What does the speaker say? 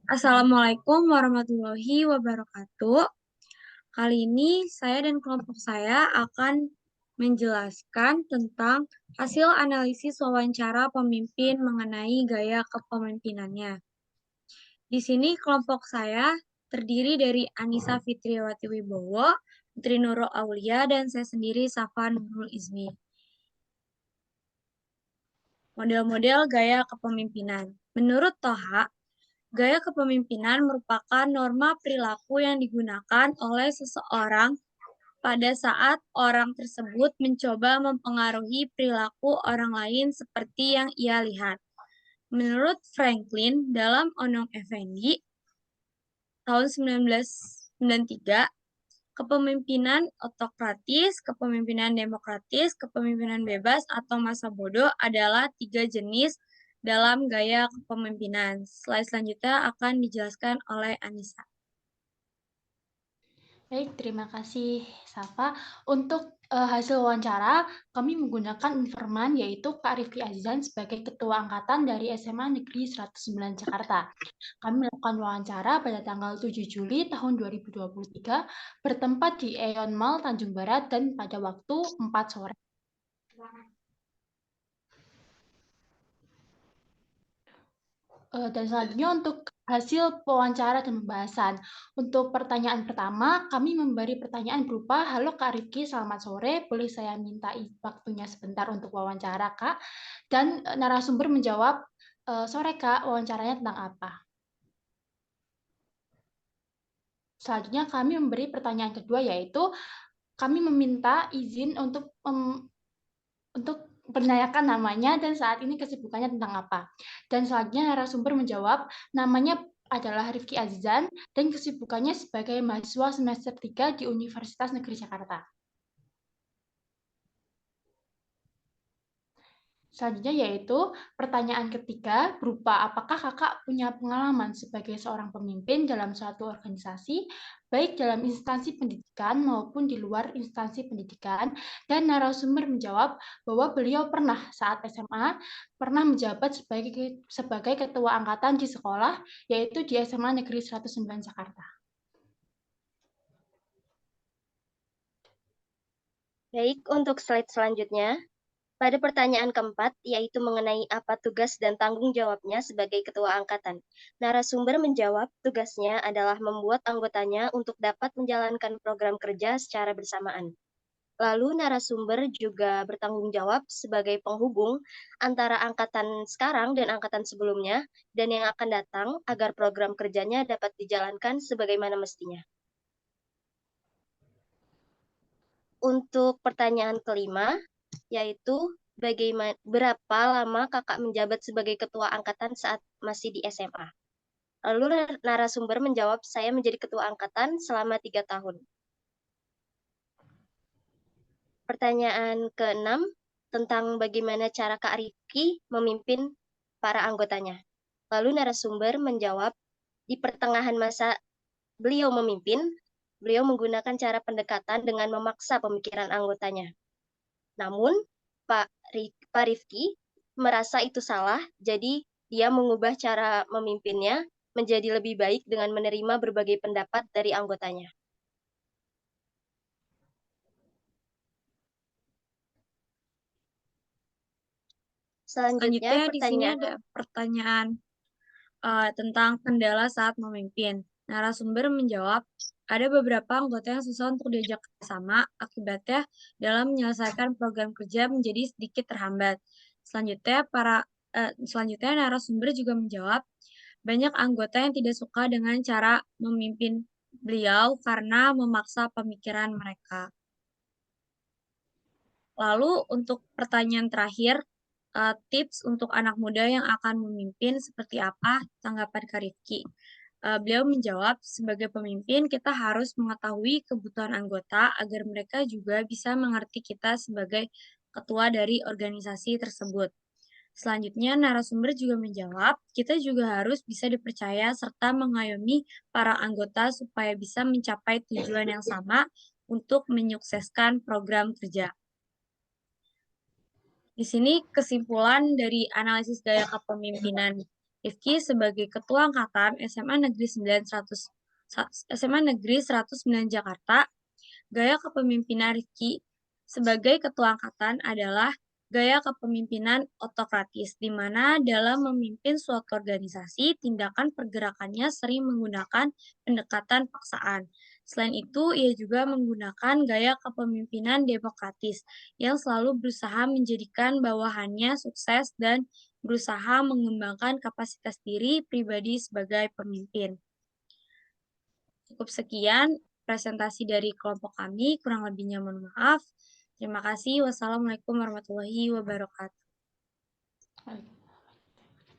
Assalamualaikum warahmatullahi wabarakatuh. Kali ini saya dan kelompok saya akan menjelaskan tentang hasil analisis wawancara pemimpin mengenai gaya kepemimpinannya. Di sini kelompok saya terdiri dari Anissa Fitriawati Wibowo, Putri Nurul Aulia, dan saya sendiri Safa Nurul Izmi. Model-model gaya kepemimpinan. Menurut Toha, gaya kepemimpinan merupakan norma perilaku yang digunakan oleh seseorang pada saat orang tersebut mencoba mempengaruhi perilaku orang lain seperti yang ia lihat. Menurut Franklin, dalam Onong Effendi, tahun 1993, kepemimpinan otokratis, kepemimpinan demokratis, kepemimpinan bebas, atau masa bodoh adalah 3 jenis dalam gaya kepemimpinan. Slide selanjutnya akan dijelaskan oleh Anissa. Baik, terima kasih Safa. Untuk hasil wawancara, kami menggunakan informan yaitu Kak Rifki Azizan sebagai Ketua Angkatan dari SMA Negeri 109 Jakarta. Kami melakukan wawancara pada tanggal 7 Juli tahun 2023 bertempat di Aeon Mall Tanjung Barat dan pada waktu 4 sore. Dan selanjutnya untuk hasil wawancara dan pembahasan. Untuk pertanyaan pertama, kami memberi pertanyaan berupa, "Halo Kak Rifki, selamat sore. Boleh saya minta waktunya sebentar untuk wawancara, Kak?" Dan narasumber menjawab, "Sore Kak, wawancaranya tentang apa?" Selanjutnya kami memberi pertanyaan kedua yaitu, kami meminta izin untuk menanyakan namanya dan saat ini kesibukannya tentang apa. Dan selanjutnya narasumber menjawab, namanya adalah Rifki Azizan dan kesibukannya sebagai mahasiswa semester 3 di Universitas Negeri Jakarta. Selanjutnya yaitu pertanyaan ketiga berupa apakah kakak punya pengalaman sebagai seorang pemimpin dalam suatu organisasi, baik dalam instansi pendidikan maupun di luar instansi pendidikan, dan narasumber menjawab bahwa beliau pernah saat SMA pernah menjabat sebagai ketua angkatan di sekolah, yaitu di SMA Negeri 109 Jakarta. Baik, untuk slide selanjutnya, pada pertanyaan keempat, yaitu mengenai apa tugas dan tanggung jawabnya sebagai ketua angkatan. Narasumber menjawab tugasnya adalah membuat anggotanya untuk dapat menjalankan program kerja secara bersamaan. Lalu narasumber juga bertanggung jawab sebagai penghubung antara angkatan sekarang dan angkatan sebelumnya dan yang akan datang agar program kerjanya dapat dijalankan sebagaimana mestinya. Untuk pertanyaan kelima, yaitu berapa lama kakak menjabat sebagai ketua angkatan saat masih di SMA? Lalu narasumber menjawab, saya menjadi ketua angkatan selama 3 tahun. Pertanyaan keenam, tentang bagaimana cara Kak Rifki memimpin para anggotanya. Lalu narasumber menjawab, di pertengahan masa beliau memimpin, beliau menggunakan cara pendekatan dengan memaksa pemikiran anggotanya. Namun, Pak Rifki merasa itu salah, jadi dia mengubah cara memimpinnya menjadi lebih baik dengan menerima berbagai pendapat dari anggotanya. Selanjutnya Di sini ada pertanyaan tentang kendala saat memimpin. Narasumber menjawab, ada beberapa anggota yang susah untuk diajak bersama, akibatnya dalam menyelesaikan program kerja menjadi sedikit terhambat. Selanjutnya narasumber juga menjawab, banyak anggota yang tidak suka dengan cara memimpin beliau karena memaksa pemikiran mereka. Lalu untuk pertanyaan terakhir, tips untuk anak muda yang akan memimpin seperti apa tanggapan Kak Rifki? Beliau menjawab, sebagai pemimpin kita harus mengetahui kebutuhan anggota agar mereka juga bisa mengerti kita sebagai ketua dari organisasi tersebut. Selanjutnya, narasumber juga menjawab, kita juga harus bisa dipercaya serta mengayomi para anggota supaya bisa mencapai tujuan yang sama untuk menyukseskan program kerja. Di sini kesimpulan dari analisis gaya kepemimpinan Rifki sebagai Ketua Angkatan SMA Negeri 109 Jakarta. Gaya kepemimpinan Rifki sebagai Ketua Angkatan adalah gaya kepemimpinan otokratis, di mana dalam memimpin suatu organisasi, tindakan pergerakannya sering menggunakan pendekatan paksaan. Selain itu, ia juga menggunakan gaya kepemimpinan demokratis, yang selalu berusaha menjadikan bawahannya sukses dan berusaha mengembangkan kapasitas diri pribadi sebagai pemimpin. Cukup sekian presentasi dari kelompok kami, kurang lebihnya mohon maaf. Terima kasih. Wassalamualaikum warahmatullahi wabarakatuh.